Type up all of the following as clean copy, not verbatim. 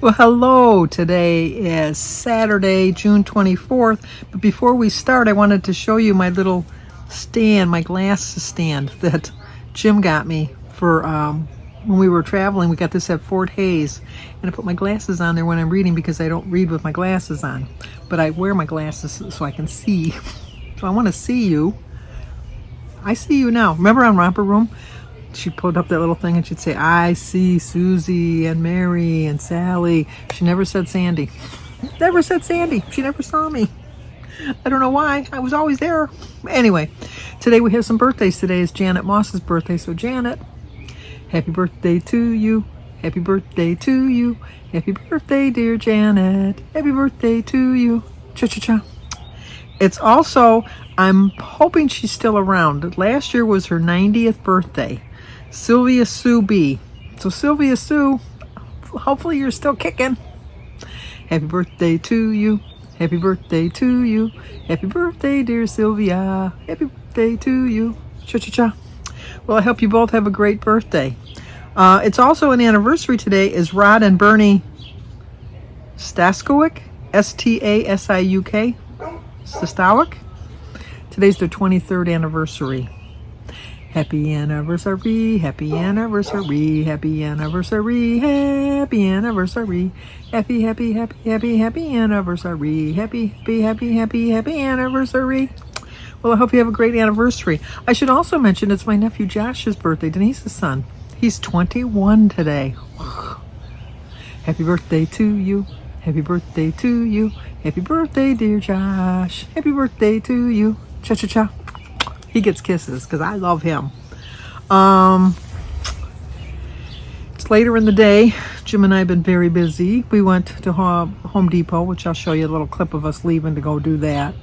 Well, hello. Today is Saturday, June 24th. But before we start, I wanted to show you my little stand, my glass stand that Jim got me for when we were traveling. We got this at Fort Hayes. And I put my glasses on there when I'm reading because I don't read with my glasses on. But I wear my glasses so I can see. So I want to see you. I see you now. Remember on Romper Room? She'd put up that little thing and she'd say, I see Susie and Mary and Sally. She never said Sandy. Never said Sandy. She never saw me. I don't know why. I was always there. Anyway, today we have some birthdays. Today is Janet Moss's birthday. So Janet, happy birthday to you. Happy birthday to you. Happy birthday, dear Janet. Happy birthday to you. Cha-cha-cha. It's also, I'm hoping she's still around. Last year was her 90th birthday. Sylvia Sue B. So Sylvia Sue, hopefully you're still kicking. Happy birthday to you. Happy birthday to you. Happy birthday, dear Sylvia. Happy birthday to you. Cha-cha-cha. Well, I hope you both have a great birthday. It's also an anniversary today is Rod and Bernie Staskowick. S-T-A-S-I-U-K. Staskowick. Today's their 23rd anniversary. Happy anniversary, happy anniversary, happy anniversary, happy anniversary, happy, happy, happy, happy, happy anniversary, happy, happy, happy, happy, happy anniversary. Well, I hope you have a great anniversary. I should also mention it's my nephew Josh's birthday, Denise's son. He's 21 today. Happy birthday to you. Happy birthday to you. Happy birthday, dear Josh. Happy birthday to you. Cha-cha-cha. He gets kisses because I love him. It's later in the day. Jim and I have been very busy. We went to Home Depot, which I'll show you a little clip of us leaving to go do that.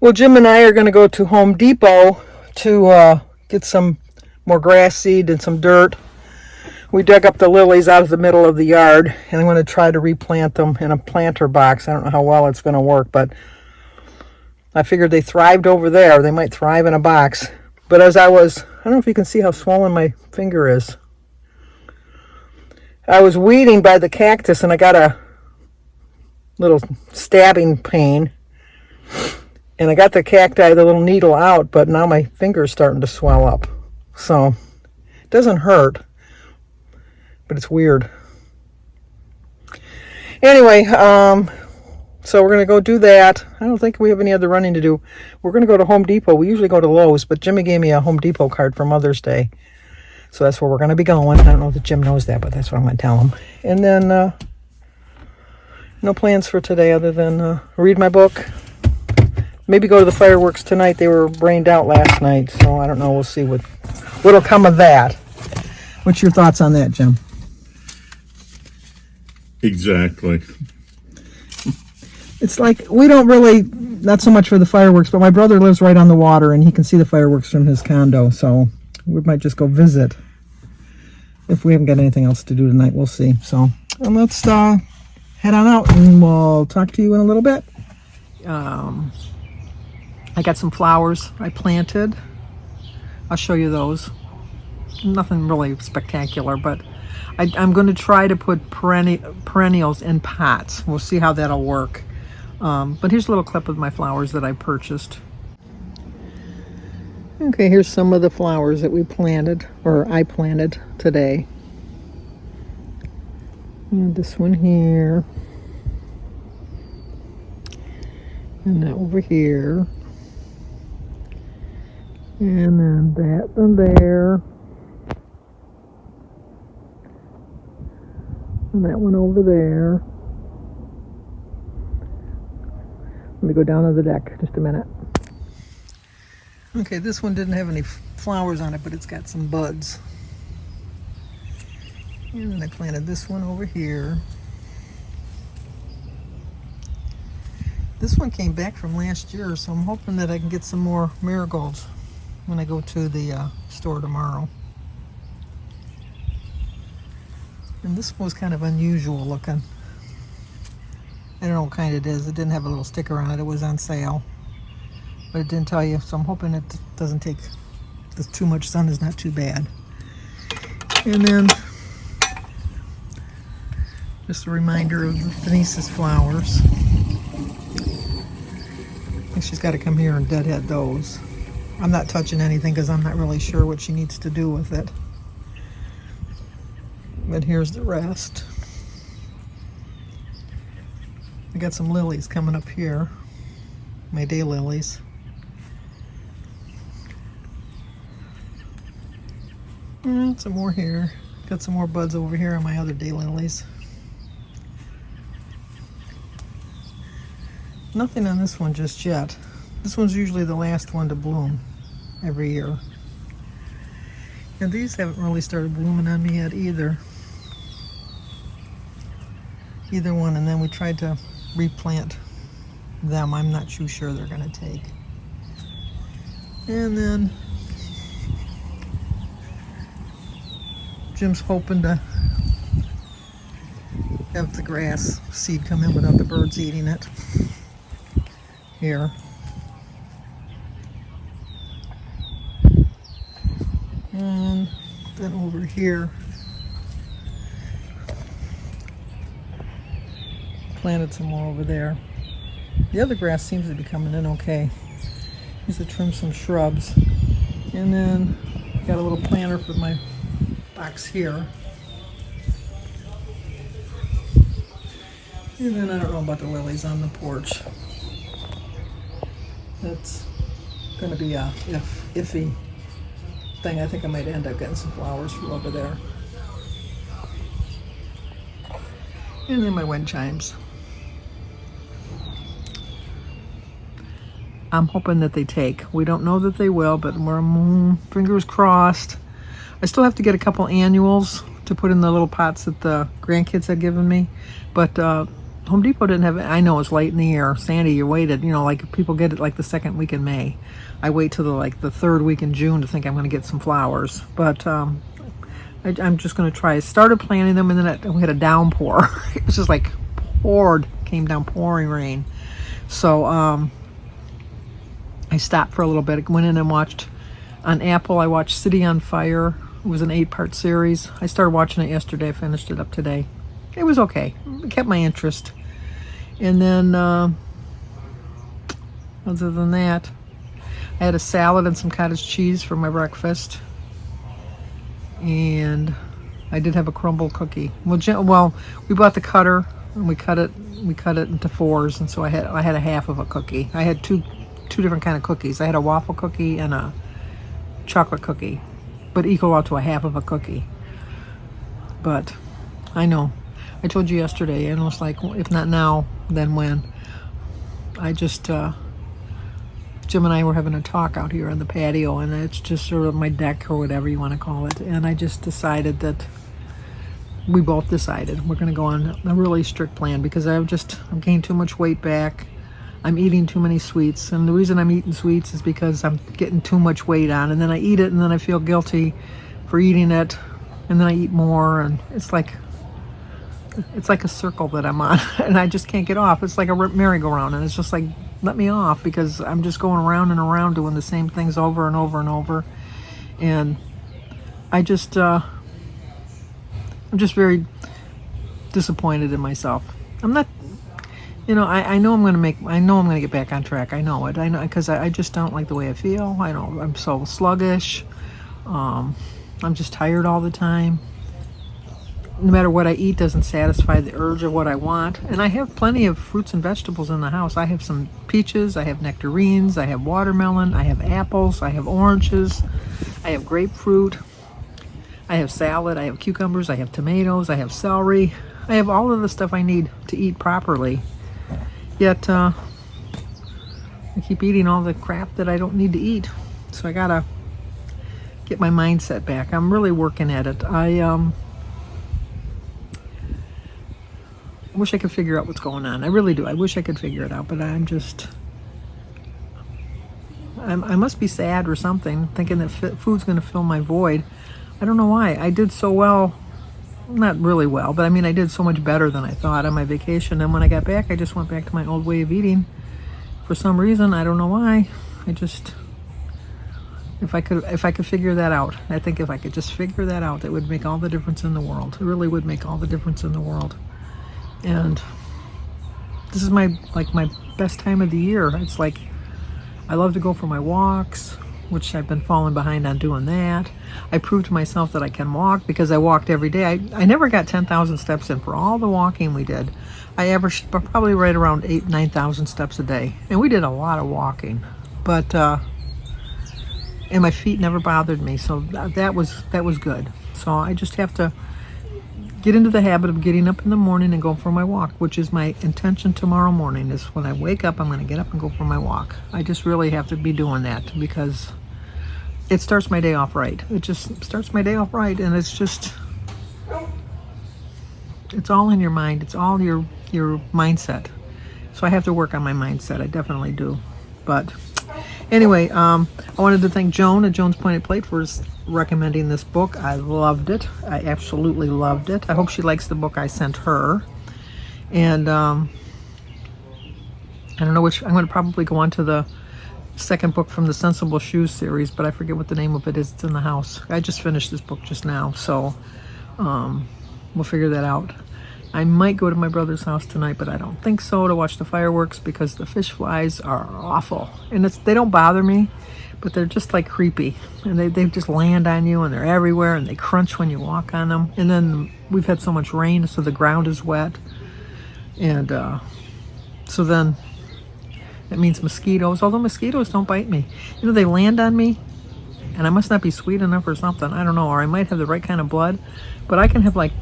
Well, Jim and I are going to go to Home Depot to get some more grass seed and some dirt. We dug up the lilies out of the middle of the yard, and I'm going to try to replant them in a planter box. I don't know how well it's going to work, but I figured they thrived over there. They might thrive in a box. But as I don't know if you can see how swollen my finger is. I was weeding by the cactus and I got a little stabbing pain. And I got the cacti, the little needle out, but now my finger's starting to swell up. So, it doesn't hurt, but it's weird. Anyway, so we're going to go do that. I don't think we have any other running to do. We're going to go to Home Depot. We usually go to Lowe's, but Jimmy gave me a Home Depot card for Mother's Day. So that's where we're going to be going. I don't know that Jim knows that, but that's what I'm going to tell him. And then, no plans for today other than read my book. Maybe go to the fireworks tonight. They were rained out last night, so I don't know. We'll see what'll come of that. What's your thoughts on that, Jim? Exactly. It's like, we don't really, not so much for the fireworks, but my brother lives right on the water and he can see the fireworks from his condo, so we might just go visit. If we haven't got anything else to do tonight, we'll see. So let's head on out and we'll talk to you in a little bit. I got some flowers I planted. I'll show you those. Nothing really spectacular, but I'm going to try to put perennials in pots. We'll see how that'll work. But here's a little clip of my flowers that I purchased. Okay, here's some of the flowers that we planted, or I planted today. And this one here. And that over here. And then that one there. And that one over there. Let me go down to the deck just a minute. Okay, this one didn't have any flowers on it, but it's got some buds. And then I planted this one over here. This one came back from last year, so I'm hoping that I can get some more marigolds when I go to the store tomorrow. And this one was kind of unusual looking. I don't know what kind it is. It didn't have a little sticker on it. It was on sale. But it didn't tell you, so I'm hoping it doesn't take too much sun is not too bad. And then Just a reminder of Denise's flowers. I think she's got to come here and deadhead those. I'm not touching anything because I'm not really sure what she needs to do with it. But here's the rest. I got some lilies coming up here. My daylilies. And some more here. Got some more buds over here on my other daylilies. Nothing on this one just yet. This one's usually the last one to bloom every year. And these haven't really started blooming on me yet either. Either one, and then we tried to replant them. I'm not too sure they're gonna take. And then Jim's hoping to have the grass seed come in without the birds eating it. Here. And then over here, planted some more over there. The other grass seems to be coming in okay. Needs to trim some shrubs. And then got a little planter for my box here. And then I don't know about the lilies on the porch. That's gonna be a iffy thing. I think I might end up getting some flowers from over there. And then my wind chimes. I'm hoping that they take. We don't know that they will, but we're fingers crossed. I still have to get a couple annuals to put in the little pots that the grandkids had given me, but Home Depot didn't have it. I know it's late in the year. Sandy, you waited, you know, like people get it like the second week in May. I wait till the third week in June to think I'm going to get some flowers, but I'm just going to try. I started planting them, and then we had a downpour. It was just like came down pouring rain. So I stopped for a little bit. Went in and watched on Apple. I watched City on Fire. It was an 8-part series. I started watching it yesterday. I finished it up today. It was okay. It kept my interest. And then, other than that, I had a salad and some cottage cheese for my breakfast. And I did have a crumble cookie. Well, we bought the cutter and we cut it into 4s, and so I had a half of a cookie. I had two different kind of cookies. I had a waffle cookie and a chocolate cookie, but equal out to a half of a cookie. But I know. I told you yesterday, and it was like, if not now, then when? I just, Jim and I were having a talk out here on the patio, and it's just sort of my deck or whatever you want to call it. And I just decided that we both decided we're going to go on a really strict plan because I'm gained too much weight back. I'm eating too many sweets, and the reason I'm eating sweets is because I'm getting too much weight on, and then I eat it, and then I feel guilty for eating it, and then I eat more, and it's like a circle that I'm on, and I just can't get off. It's like a merry-go-round, and it's just like, let me off, because I'm just going around and around doing the same things over and over and over, and I'm just very disappointed in myself. I'm not, you know, I know I'm going to get back on track. I know it. I know, because I just don't like the way I feel. I know I'm so sluggish. I'm just tired all the time. No matter what I eat doesn't satisfy the urge of what I want. And I have plenty of fruits and vegetables in the house. I have some peaches, I have nectarines, I have watermelon, I have apples, I have oranges, I have grapefruit, I have salad, I have cucumbers, I have tomatoes, I have celery. I have all of the stuff I need to eat properly. Yet, I keep eating all the crap that I don't need to eat. So I gotta get my mindset back. I'm really working at it. I wish I could figure out what's going on. I really do. I wish I could figure it out, but I must be sad or something, thinking that food's going to fill my void. I don't know why. I did so well, not really well, but I mean, I did so much better than I thought on my vacation. And when I got back, I just went back to my old way of eating. For some reason, I don't know why. If I could figure that out, I think if I could just figure that out, it would make all the difference in the world. It really would make all the difference in the world. And this is my best time of the year. It's like I love to go for my walks, which I've been falling behind on doing that. I proved to myself that I can walk because I walked every day. I never got 10,000 steps in for all the walking we did. I averaged probably right around 9,000 steps a day, and we did a lot of walking. But and my feet never bothered me, so that was good. So I just have to get into the habit of getting up in the morning and go for my walk, which is my intention tomorrow morning. Is when I wake up, I'm going to get up and go for my walk. I just really have to be doing that because it starts my day off right. It just starts my day off right, and it's all in your mind. It's all your mindset. So I have to work on my mindset. I definitely do. But anyway, I wanted to thank Joan at Joan's Pointed Plate for recommending this book. I loved it. I absolutely loved it. I hope she likes the book I sent her. And I don't know which. I'm going to probably go on to the second book from the Sensible Shoes series, but I forget what the name of it is. It's in the house. I just finished this book just now, so we'll figure that out. I might go to my brother's house tonight, but I don't think so, to watch the fireworks because the fish flies are awful. And they don't bother me, but they're just like creepy. And they just land on you, and they're everywhere, and they crunch when you walk on them. And then we've had so much rain, so the ground is wet. And so then that means mosquitoes, although mosquitoes don't bite me. You know, they land on me, and I must not be sweet enough or something. I don't know, or I might have the right kind of blood, but I can have like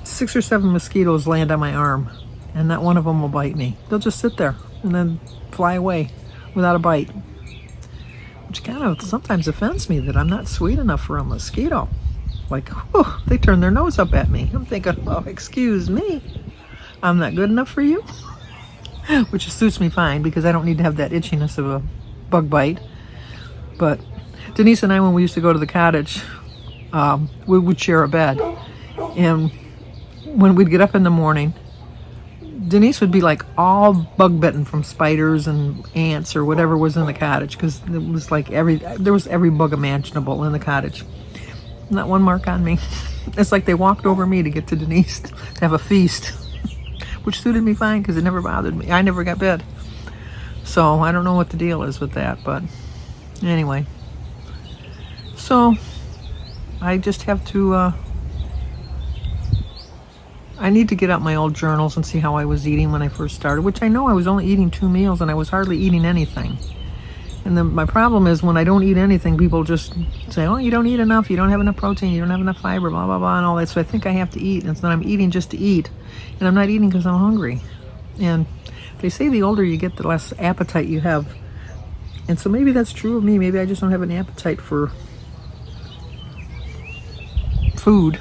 6 or 7 mosquitoes land on my arm, and not one of them will bite me. They'll just sit there and then fly away without a bite, which kind of sometimes offends me that I'm not sweet enough for a mosquito. Like, oh, they turn their nose up at me. I'm thinking, oh, excuse me, I'm not good enough for you? Which suits me fine because I don't need to have that itchiness of a bug bite. But Denise and I, when we used to go to the cottage, we would share a bed. And when we'd get up in the morning, Denise would be like all bug bitten from spiders and ants or whatever was in the cottage, because it was like there was every bug imaginable in the cottage. Not one mark on me. It's like they walked over me to get to Denise to have a feast, which suited me fine because it never bothered me. I never got bit. So I don't know what the deal is with that, but anyway. So I just have to I need to get out my old journals and see how I was eating when I first started, which I know I was only eating 2 meals and I was hardly eating anything. And then my problem is when I don't eat anything, people just say, oh, you don't eat enough, you don't have enough protein, you don't have enough fiber, blah, blah, blah, and all that. So I think I have to eat, and so I'm eating just to eat. And I'm not eating because I'm hungry. And they say the older you get, the less appetite you have. And so maybe that's true of me. Maybe I just don't have an appetite for food.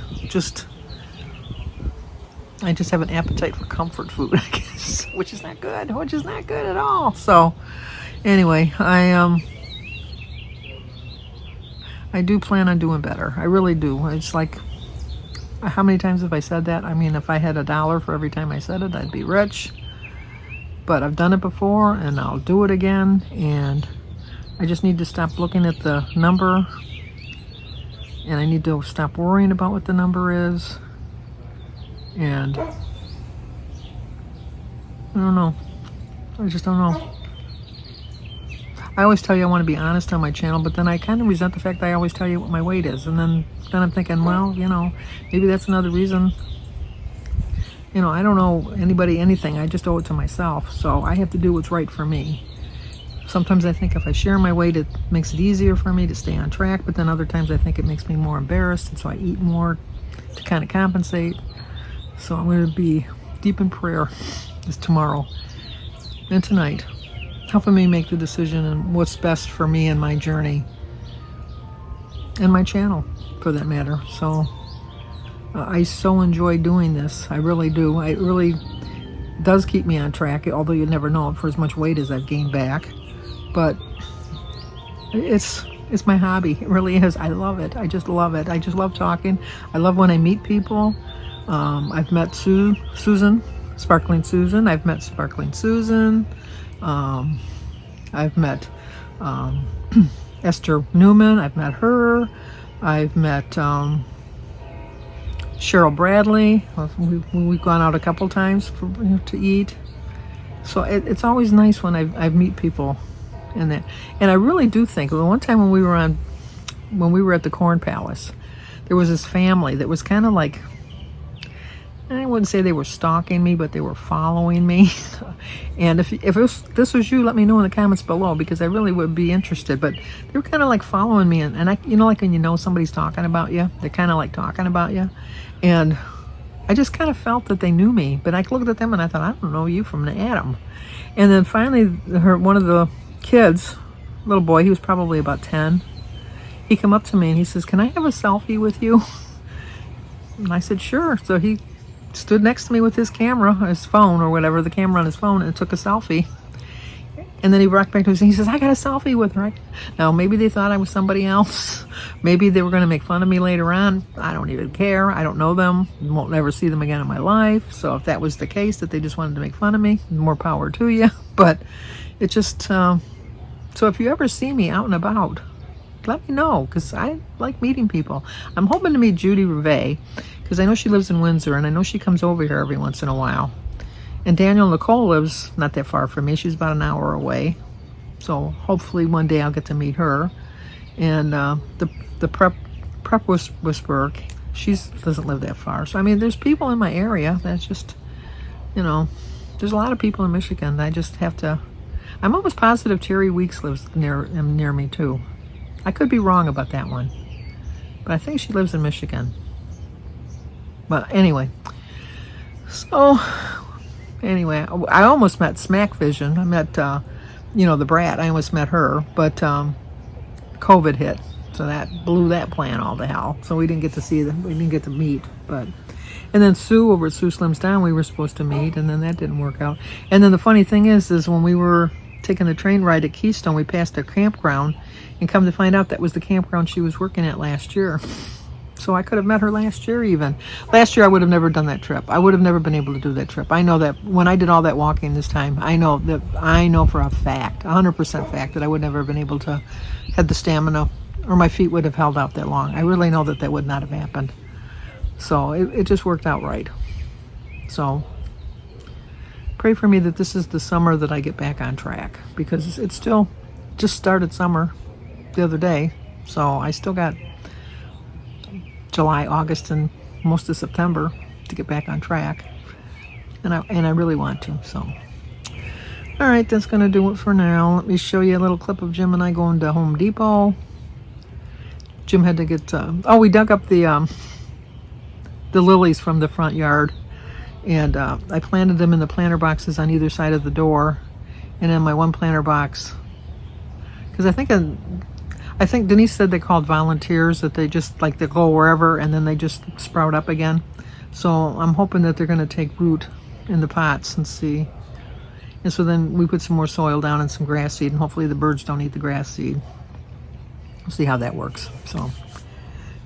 I just have an appetite for comfort food, I guess, which is not good at all. So anyway, I do plan on doing better. I really do. It's like, how many times have I said that? I mean, if I had $1 for every time I said it, I'd be rich. But I've done it before, and I'll do it again. And I just need to stop looking at the number, and I need to stop worrying about what the number is. And I don't know. I just don't know. I always tell you I want to be honest on my channel, but then I kind of resent the fact that I always tell you what my weight is. And then I'm thinking, well, you know, maybe that's another reason. You know, I don't owe anybody anything. I just owe it to myself. So I have to do what's right for me. Sometimes I think if I share my weight, it makes it easier for me to stay on track. But then other times I think it makes me more embarrassed. And so I eat more to kind of compensate. So I'm going to be deep in prayer this tomorrow and tonight, helping me make the decision and what's best for me and my journey and my channel, for that matter. So I so enjoy doing this. I really do. It really does keep me on track, although you never know it for as much weight as I've gained back. But it's my hobby. It really is. I love it. I just love it. I just love talking. I love when I meet people. I've met Susan, Sparkling Susan. I've met Sparkling Susan. I've met Esther Newman. I've met her. I've met Cheryl Bradley. We've gone out a couple times to eat. So it's always nice when I meet people in that. And I really do think, well, one time when we were at the Corn Palace, there was this family that was kind of like, I wouldn't say they were stalking me, but they were following me. And if this was you, let me know in the comments below, because I really would be interested. But they were kind of like following me, and I, like when you know somebody's talking about you, they're kind of like talking about you. And I just kind of felt that they knew me, but I looked at them and I thought, I don't know you from Adam. And then finally, one of the kids, little boy, he was probably about 10, he come up to me and he says, "Can I have a selfie with you?" And I said, "Sure." So he stood next to me with his camera, his phone or whatever, the camera on his phone, and took a selfie. And then he walked back to us and he says, "I got a selfie with her." Now, maybe they thought I was somebody else. Maybe they were going to make fun of me later on. I don't even care. I don't know them. Won't never see them again in my life. So if that was the case, that they just wanted to make fun of me, more power to you. But it just, so if you ever see me out and about, let me know, because I like meeting people. I'm hoping to meet Judy Reve, because I know she lives in Windsor, and I know she comes over here every once in a while. And Daniel Nicole lives not that far from me. She's about an hour away. So hopefully one day I'll get to meet her. And the prep whisperer, she doesn't live that far. So I mean, there's people in my area. That's just, there's a lot of people in Michigan. I just have to. I'm almost positive Terry Weeks lives near me too. I could be wrong about that one, but I think she lives in Michigan. But anyway, so anyway, I almost met Smack Vision. I met, the brat. I almost met her, but COVID hit, so that blew that plan all to hell. So we didn't get to see them. We didn't get to meet. But and then Sue over at Sue Slims Down, we were supposed to meet, and then that didn't work out. And then the funny thing is when we were taking the train ride at Keystone, we passed a campground, and come to find out that was the campground she was working at last year. So I could have met her last year even. Last year I would have never done that trip. I would have never been able to do that trip. I know that when I did all that walking this time, I know for a fact, 100% fact, that I would never have been able to have the stamina, or my feet would have held out that long. I really know that would not have happened. So it just worked out right. So pray for me that this is the summer that I get back on track, because it's still just started summer the other day. So I still got July, August, and most of September to get back on track, and I really want to. So all right, that's gonna do it for now. Let me show you a little clip of Jim and I going to Home Depot. Jim had to get we dug up the lilies from the front yard, and I planted them in the planter boxes on either side of the door, and in my one planter box, because I think Denise said they called volunteers, that they just they go wherever and then they just sprout up again. So I'm hoping that they're going to take root in the pots and see. And so then we put some more soil down and some grass seed, and hopefully the birds don't eat the grass seed. We'll see how that works. So,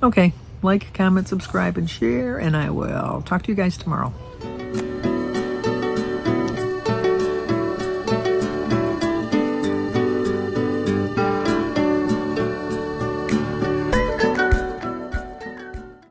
okay, like, comment, subscribe, and share, and I will talk to you guys tomorrow.